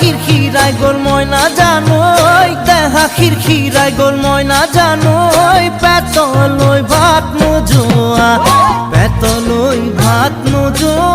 খিরখিরাই গোল ময়না জানোই দেহা খিরখিরাই গোল ময়না জানোই পেতলই ভাত নোজোয়া পেতলই ভাত নোজোয়া